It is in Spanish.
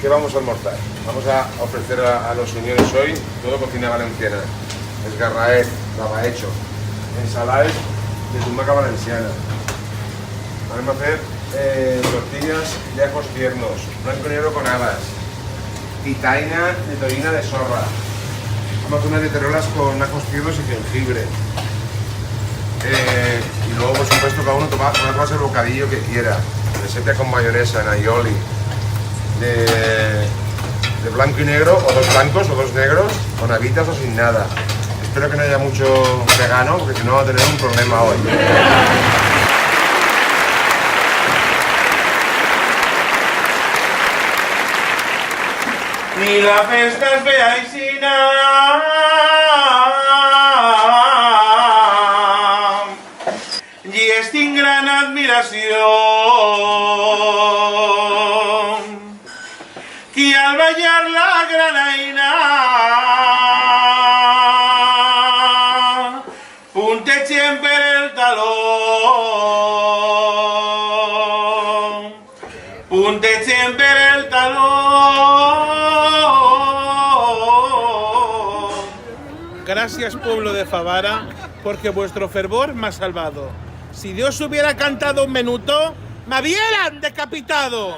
¿qué vamos a almorzar? Vamos a ofrecer a los señores hoy todo cocina valenciana. Esgarraez, lavahecho, ensaladas de tumaca valenciana. Vamos a hacer tortillas de ajos tiernos, blanco y negro con habas, titaina de tocina de sorra. Vamos a hacer unas viterolas con ajos tiernos y jengibre. Y luego, por supuesto, cada uno toma el bocadillo que quiera. De sepia con mayonesa, en aioli, de blanco y negro, o dos blancos o dos negros, con habitas o sin nada. Espero que no haya mucho vegano, porque si no va a tener un problema hoy. Ni la festa es fea y sin nada, y estic en gran admiració qui al ballar la granaïna puntegen per el taló, puntegen per el taló. Gracias, pueblo de Favara, porque vuestro fervor me ha salvado. Si Dios hubiera cantado un minuto, me hubieran decapitado.